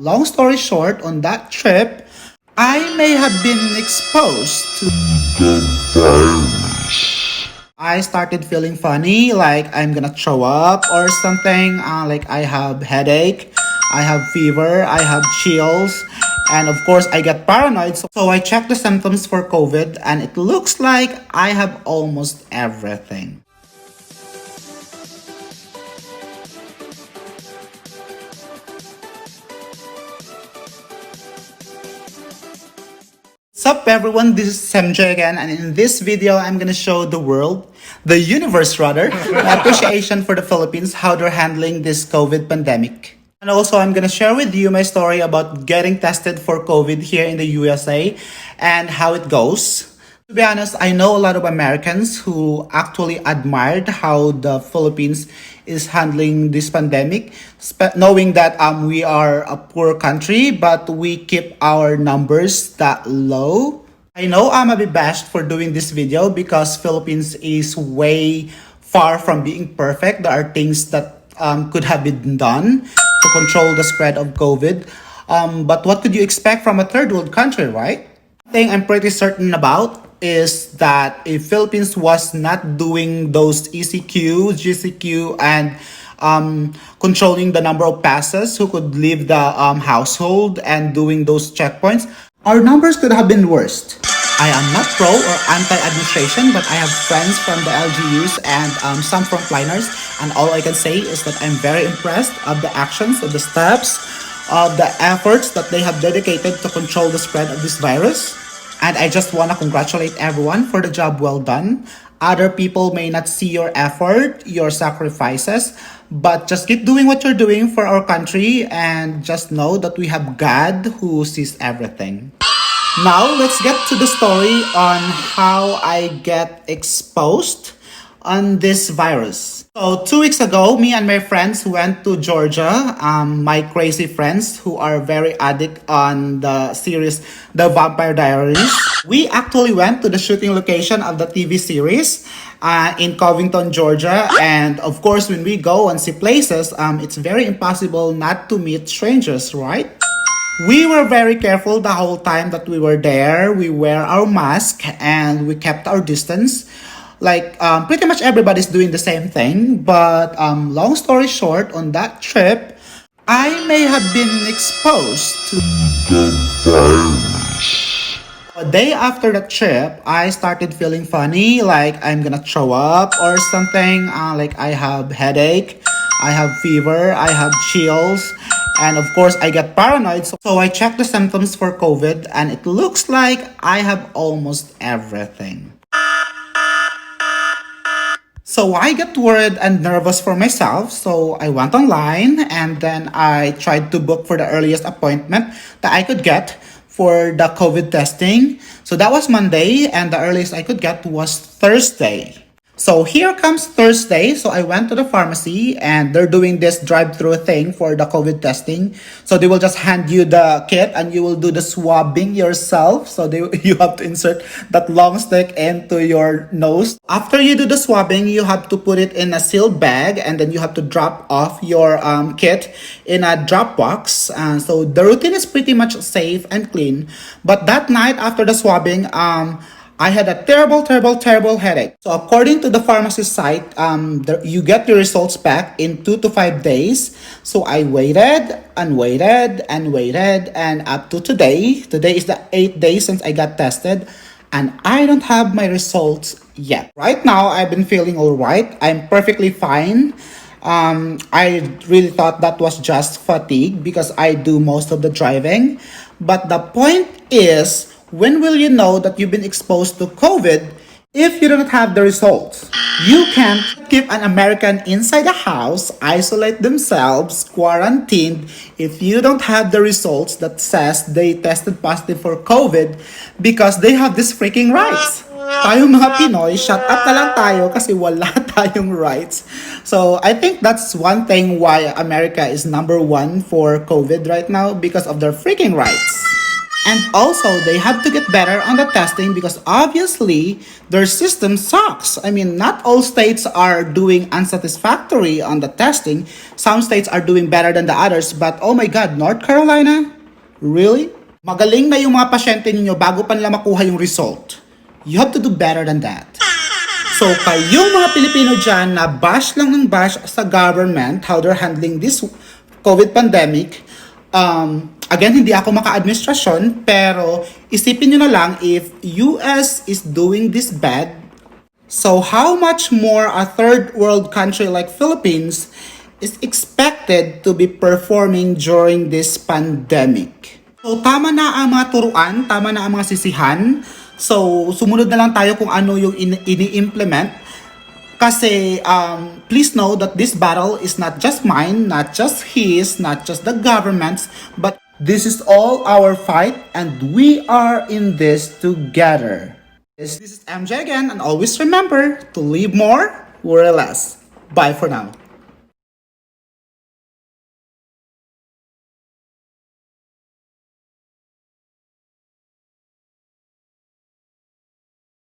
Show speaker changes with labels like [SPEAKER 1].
[SPEAKER 1] Long story short, on that trip, I may have been exposed to the virus. I started feeling funny, like I'm gonna throw up or something. Like I have headache, I have fever, I have chills, and of course I get paranoid. So I checked the symptoms for COVID, and it looks like I have almost everything. Sup everyone, this is MJ again, and in this video I'm gonna show the world, the universe rather, my appreciation for the Philippines, how they're handling this COVID pandemic. And also I'm gonna share with you my story about getting tested for COVID here in the USA and how it goes. To be honest, I know a lot of Americans who actually admired how the Philippines is handling this pandemic, knowing that we are a poor country, but we keep our numbers that low. I know I'm a bit bashed for doing this video because Philippines is way far from being perfect. There are things that could have been done to control the spread of COVID. But what could you expect from a third world country, right? One thing I'm pretty certain about is that if Philippines was not doing those ECQ, GCQ, and controlling the number of passes who could leave the household and doing those checkpoints, our numbers could have been worse. I am not pro or anti-administration, but I have friends from the LGUs and some frontliners, and all I can say is that I'm very impressed of the actions, of the steps, of the efforts that they have dedicated to control the spread of this virus. And I just want to congratulate everyone for the job well done. Other people may not see your effort, your sacrifices, but just keep doing what you're doing for our country and just know that we have God who sees everything. Now, let's get to the story on how I get exposed on this virus. So 2 weeks ago, me and my friends went to Georgia. My crazy friends who are very addict on the series The Vampire Diaries. We actually went to the shooting location of the TV series in Covington, Georgia. And of course, when we go and see places, it's very impossible not to meet strangers, right? We were very careful the whole time that we were there. We wear our mask and we kept our distance. Like, pretty much everybody's doing the same thing. But long story short, on that trip, I may have been exposed to the virus. A day after the trip, I started feeling funny, like I'm gonna throw up or something. Like I have headache, I have fever, I have chills, and of course I get paranoid. So I checked the symptoms for COVID, and it looks like I have almost everything. So I got worried and nervous for myself, so I went online and then I tried to book for the earliest appointment that I could get for the COVID testing. So that was Monday, and the earliest I could get was Thursday. So here comes Thursday. So I went to the pharmacy and they're doing this drive-through thing for the COVID testing. So they will just hand you the kit and you will do the swabbing yourself. So you have to insert that long stick into your nose. After you do the swabbing, you have to put it in a sealed bag and then you have to drop off your kit in a drop box. So the routine is pretty much safe and clean. But that night after the swabbing, I had a terrible headache. So according to the pharmacy site, you get your results back in 2 to 5 days. So I waited and waited and waited, and up to today. Today is the 8th day since I got tested, and I don't have my results yet. Right now, I've been feeling alright. I'm perfectly fine. I really thought that was just fatigue because I do most of the driving. But the point is, when will you know that you've been exposed to COVID if you don't have the results? You can't keep an American inside the house, isolate themselves, quarantined, if you don't have the results that says they tested positive for COVID because they have these freaking rights. Tayo mga Pinoy, shut up na lang tayo kasi wala tayong rights. So I think that's one thing why America is number one for COVID right now because of their freaking rights. And also, they have to get better on the testing because obviously their system sucks. I mean, not all states are doing unsatisfactory on the testing. Some states are doing better than the others. But oh my God, North Carolina? Really? Magaling na yung mga pasyente ninyo bago pa nila makuha yung result. You have to do better than that. So, kayong mga Pilipino dyan na bash lang ng bash sa government, how they're handling this COVID pandemic, again, hindi ako maka-administrasyon, pero isipin nyo na lang if US is doing this bad, so how much more a third world country like Philippines is expected to be performing during this pandemic. So tama na ang mga turuan, tama na ang mga sisihan, so sumunod na lang tayo kung ano yung ini-implement. Kasi please know that this battle is not just mine, not just his, not just the government's, but this is all our fight and we are in this together. This is MJ again, and always remember to live more, worry less. Bye for now.